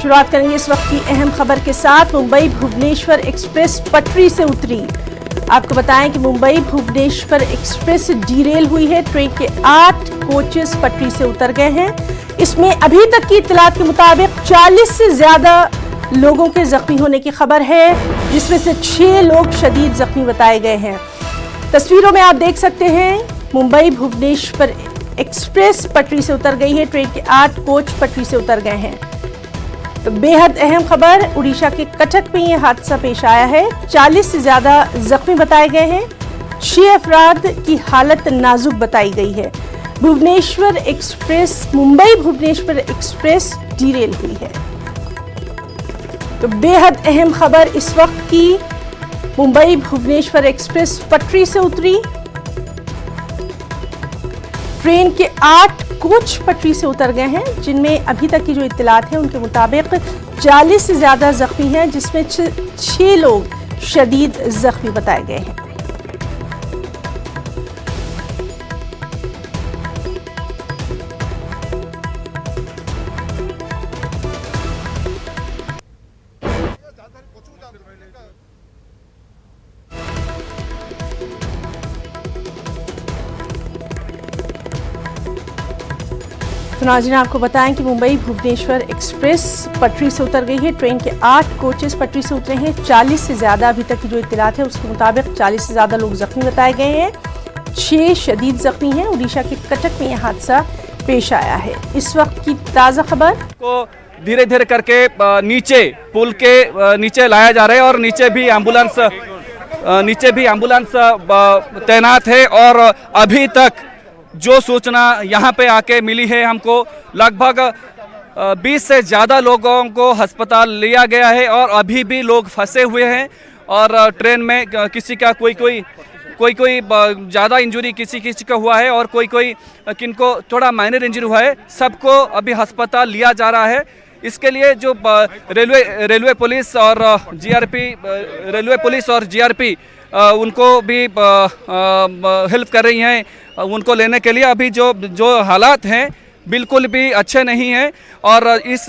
शुरुआत करेंगे इस वक्त की अहम खबर के साथ। मुंबई भुवनेश्वर एक्सप्रेस पटरी से उतरी। आपको बताएं कि मुंबई भुवनेश्वर एक्सप्रेस डीरेल हुई है। ट्रेन के 8 कोचेस पटरी से उतर गए हैं। इसमें अभी तक की इत्तलात के मुताबिक 40 से ज्यादा लोगों के जख्मी होने की खबर है, जिसमें से 6 लोग शदीद जख्मी बताए गए हैं। तस्वीरों में आप देख सकते हैं मुंबई भुवनेश्वर एक्सप्रेस पटरी से उतर गई है। ट्रेन के 8 कोच पटरी से उतर गए हैं। तो बेहद अहम खबर, उड़ीसा के कटक में यह हादसा पेश आया है। 40 से ज्यादा जख्मी बताए गए हैं। 6 अफराद की हालत नाजुक बताई गई है। Bhubaneswar express, Mumbai Bhubaneswar express derail हुई है। तो बेहद अहम खबर इस वक्त की, मुंबई भुवनेश्वर एक्सप्रेस पटरी से उतरी। ट्रेन के 8 कोच पटरी से उतर गए हैं, जिनमें अभी तक की जो इत्तलात है उनके मुताबिक 40 से ज्यादा जख्मी हैं, जिसमें 6 लोग शदीद जख्मी बताए गए हैं। तो नाज़रीन, आपको बताएं कि मुंबई भुवनेश्वर एक्सप्रेस पटरी से उतर गई है। ट्रेन के 8 कोचेस पटरी से उतरे हैं। 40 से ज़्यादा अभी तक की जो इत्तलात है उसके मुताबिक 40 से ज़्यादा लोग जख्मी बताए गए हैं। 6 शदीद जख्मी हैं। उड़ीसा के कटक में यह हादसा पेश आया है। इस वक्त की ताज़ा खबर को धीरे धीरे करके नीचे पुल के नीचे लाया जा रहा है और नीचे भी एम्बुलेंस तैनात है। और अभी तक जो सूचना यहाँ पे आके मिली है हमको, लगभग 20 से ज़्यादा लोगों को अस्पताल लिया गया है और अभी भी लोग फंसे हुए हैं। और ट्रेन में किसी का कोई ज़्यादा इंजरी किसी का हुआ है और कोई किनको थोड़ा माइनर इंजरी हुआ है। सबको अभी अस्पताल लिया जा रहा है। इसके लिए जो रेलवे पुलिस और जीआरपी उनको भी हेल्प कर रही हैं उनको लेने के लिए। अभी जो हालात हैं बिल्कुल भी अच्छे नहीं हैं। और इस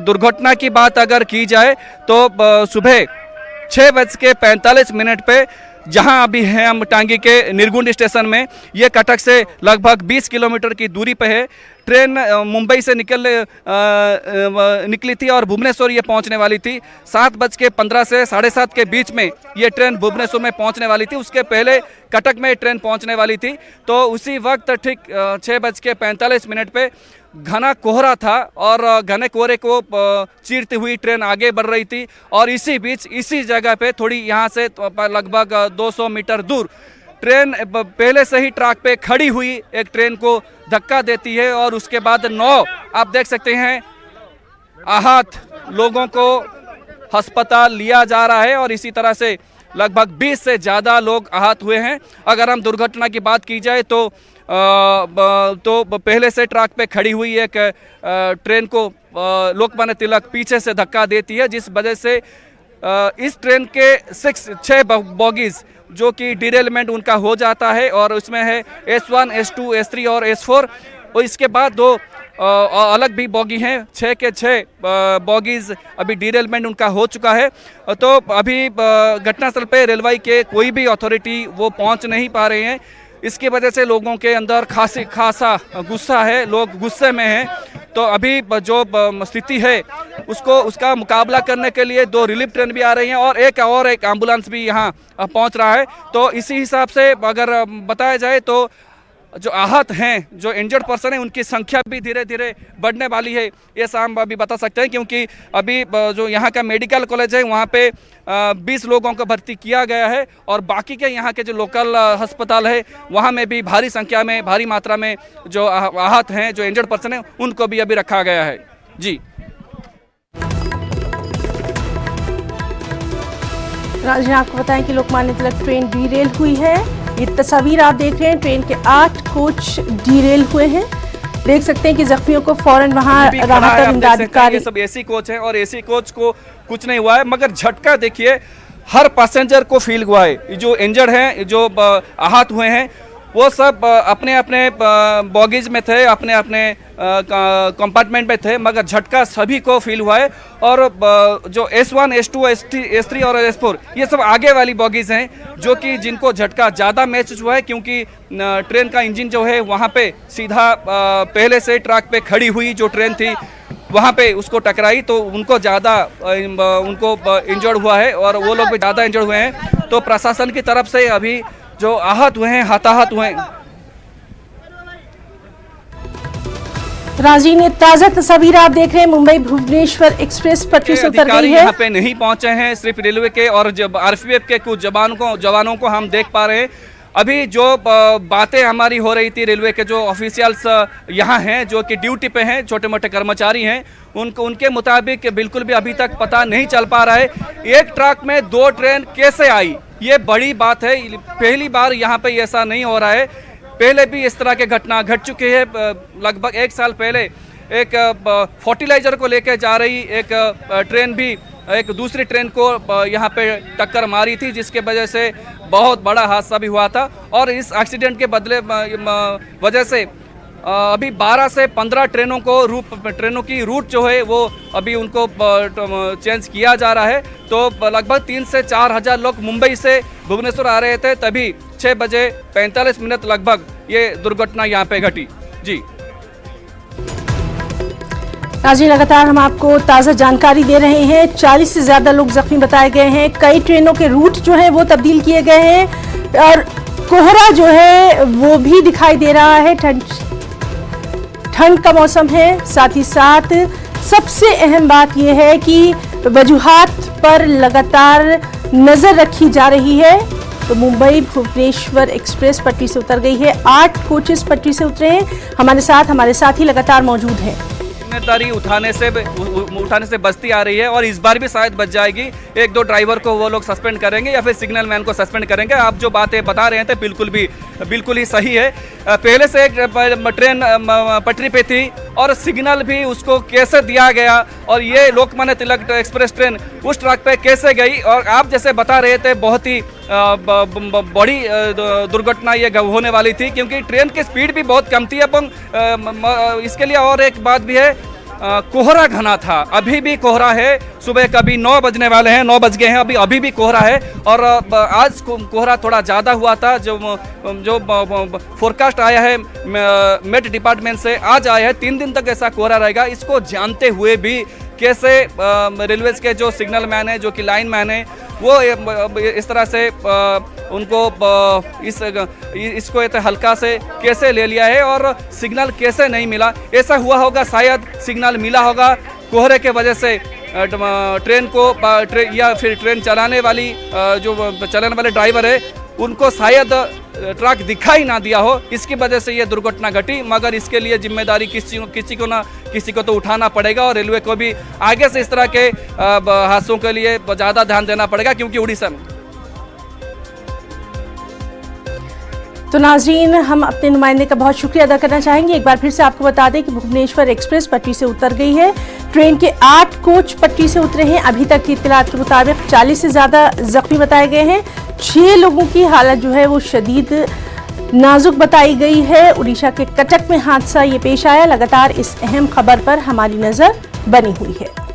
दुर्घटना की बात अगर की जाए तो सुबह 6:45 पे जहां अभी हैं हम टांगी के निरगुंड स्टेशन में, ये कटक से लगभग 20 किलोमीटर की दूरी पे है। ट्रेन मुंबई से निकली थी और भुवनेश्वर ये पहुंचने वाली थी। 7:15 से 7:30 के बीच में ये ट्रेन भुवनेश्वर में पहुंचने वाली थी। उसके पहले कटक में ट्रेन पहुंचने वाली थी। तो उसी वक्त ठीक 6:45 पे घना कोहरा था और घने कोहरे को चीरती हुई ट्रेन आगे बढ़ रही थी। और इसी बीच इसी जगह पे थोड़ी यहाँ से लगभग 200 मीटर दूर ट्रेन पहले से ही ट्रैक पे खड़ी हुई एक ट्रेन को धक्का देती है। और उसके बाद 9 आप देख सकते हैं आहत लोगों को अस्पताल लिया जा रहा है। और इसी तरह से लगभग 20 से ज़्यादा लोग आहत हुए हैं। अगर हम दुर्घटना की बात की जाए तो पहले से ट्रैक पे खड़ी हुई एक ट्रेन को लोकमान्य तिलक पीछे से धक्का देती है, जिस वजह से इस ट्रेन के 6 बॉगीज जो कि डिरेलमेंट उनका हो जाता है। और उसमें है S1, S2, S3 और S4। और इसके बाद 2 अलग भी बॉगी हैं। 6 के 6 बॉगीज अभी डिरेलमेंट उनका हो चुका है। तो अभी घटनास्थल पे रेलवे के कोई भी अथॉरिटी वो पहुंच नहीं पा रहे हैं। इसकी वजह से लोगों के अंदर खासा गुस्सा है, लोग गुस्से में हैं। तो अभी जो स्थिति है उसका मुकाबला करने के लिए 2 रिलीफ ट्रेन भी आ रही हैं और एक एम्बुलेंस भी यहाँ पहुँच रहा है। तो इसी हिसाब से अगर बताया जाए तो जो आहत हैं, जो इंजर्ड पर्सन है, उनकी संख्या भी धीरे धीरे बढ़ने वाली है, ये हम अभी बता सकते हैं। क्योंकि अभी जो यहाँ का मेडिकल कॉलेज है वहाँ पे 20 लोगों को भर्ती किया गया है। और बाकी के यहाँ के जो लोकल अस्पताल है वहाँ में भी भारी मात्रा में जो आहत हैं, जो इंजर्ड पर्सन है, उनको भी अभी रखा गया है। जी राजन, आपको बताएं कि लोकमान्य तिलक ट्रेन डीरेल हुई है। ये तस्वीर आप देख रहे हैं, ट्रेन के 8 कोच डीरेल हुए हैं। देख सकते हैं कि जख्मियों को फौरन वहां राहत और इमदाद कार्य। सब एसी कोच हैं और एसी कोच को कुछ नहीं हुआ है, मगर झटका देखिए हर पैसेंजर को फील हुआ है। जो इंजर्ड हैं, जो आहत हुए हैं, वो सब अपने अपने बॉगीज में थे, अपने अपने कंपार्टमेंट में थे, मगर झटका सभी को फील हुआ है। और जो S1, S2, S3 और S4 ये सब आगे वाली बॉगीज हैं जो कि जिनको झटका ज़्यादा महसूस हुआ है, क्योंकि ट्रेन का इंजन जो है वहाँ पे सीधा पहले से ट्रैक पे खड़ी हुई जो ट्रेन थी वहाँ पे उसको टकराई, तो उनको ज़्यादा उनको इंजर्ड हुआ है और वो लोग भी ज़्यादा इंजर्ड हुए हैं। तो प्रशासन की तरफ से अभी जो आहत हुए हैं, हताहत हुए हैं। राजीव ने ताजा तस्वीर आप देख रहे हैं, मुंबई भुवनेश्वर एक्सप्रेस पटरी से उतर गई है। यहाँ पे नहीं पहुंचे हैं, सिर्फ रेलवे के और जब आरपीएफ के कुछ जवानों को हम देख पा रहे हैं। अभी जो बातें हमारी हो रही थी, रेलवे के जो ऑफिशियल्स यहाँ हैं जो कि ड्यूटी पे हैं, छोटे मोटे कर्मचारी हैं, उनके मुताबिक बिल्कुल भी अभी तक पता नहीं चल पा रहा है एक ट्रैक में 2 ट्रेन कैसे आई। ये बड़ी बात है, पहली बार यहाँ पे ऐसा नहीं हो रहा है। पहले भी इस तरह के घटना घट चुके हैं। लगभग 1 साल पहले एक फर्टिलाइजर को लेकर जा रही एक ट्रेन भी एक दूसरी ट्रेन को यहाँ पे टक्कर मारी थी, जिसके वजह से बहुत बड़ा हादसा भी हुआ था। और इस एक्सीडेंट के बदले वजह से अभी 12 से 15 ट्रेनों की रूट जो है वो अभी उनको चेंज किया जा रहा है। तो लगभग 3 से 4 हज़ार लोग मुंबई से भुवनेश्वर आ रहे थे, तभी 6 बजे 45 मिनट लगभग ये दुर्घटना यहाँ पे घटी। जी राजीव, लगातार हम आपको ताज़ा जानकारी दे रहे हैं। 40 से ज़्यादा लोग जख्मी बताए गए हैं। कई ट्रेनों के रूट जो है वो तब्दील किए गए हैं और कोहरा जो है वो भी दिखाई दे रहा है। ठंड का मौसम है, साथ ही साथ सबसे अहम बात यह है कि वजूहात पर लगातार नजर रखी जा रही है। तो मुंबई भुवनेश्वर एक्सप्रेस पटरी से उतर गई है। 8 कोचेस पटरी से उतरे हैं। हमारे साथी लगातार मौजूद हैं। जिम्मेदारी उठाने से बचती आ रही है और इस बार भी शायद बच जाएगी। 1-2 ड्राइवर को वो लोग सस्पेंड करेंगे या फिर सिग्नल मैन को सस्पेंड करेंगे। आप जो बातें बता रहे थे बिल्कुल ही सही है। पहले से एक ट्रेन पटरी पे थी और सिग्नल भी उसको कैसे दिया गया और ये लोकमान्य तिलक एक्सप्रेस ट्रेन उस ट्रैक पे कैसे गई, और आप जैसे बता रहे थे बहुत ही बड़ी दुर्घटना ये होने वाली थी, क्योंकि ट्रेन की स्पीड भी बहुत कम थी। এবং इसके लिए और एक बात भी है, कोहरा घना था, अभी भी कोहरा है। सुबह कभी 9 बजने वाले हैं, 9 बज गए हैं, अभी भी कोहरा है। और आज कोहरा थोड़ा ज़्यादा हुआ था। जो फोरकास्ट आया है मेट डिपार्टमेंट से, आज आया है 3 दिन तक ऐसा कोहरा रहेगा। इसको जानते हुए भी कैसे रेलवेज के जो सिग्नल मैन है, जो कि लाइन मैन है, वो इस तरह से उनको इसको इतना हल्का से कैसे ले लिया है और सिग्नल कैसे नहीं मिला। ऐसा हुआ होगा, शायद सिग्नल मिला होगा, कोहरे के वजह से ट्रेन को या फिर ट्रेन चलाने वाले ड्राइवर है उनको शायद ट्रक दिखाई ना दिया हो, इसकी वजह से ये दुर्घटना घटी। मगर इसके लिए जिम्मेदारी किसी को तो उठाना पड़ेगा और रेलवे को भी आगे से इस तरह के हादसों के लिए ज़्यादा ध्यान देना पड़ेगा, क्योंकि उड़ीसा में। तो नाजरीन, हम अपने नुमाइंदे का बहुत शुक्रिया अदा करना चाहेंगे। एक बार फिर से आपको बता दें कि भुवनेश्वर एक्सप्रेस पटरी से उतर गई है। ट्रेन के 8 कोच पटरी से उतरे हैं। अभी तक की इत्तलात के मुताबिक 40 से ज़्यादा जख्मी बताए गए हैं। 6 लोगों की हालत जो है वो शदीद नाजुक बताई गई है। उड़ीसा के कटक में हादसा ये पेश आया। लगातार इस अहम खबर पर हमारी नज़र बनी हुई है।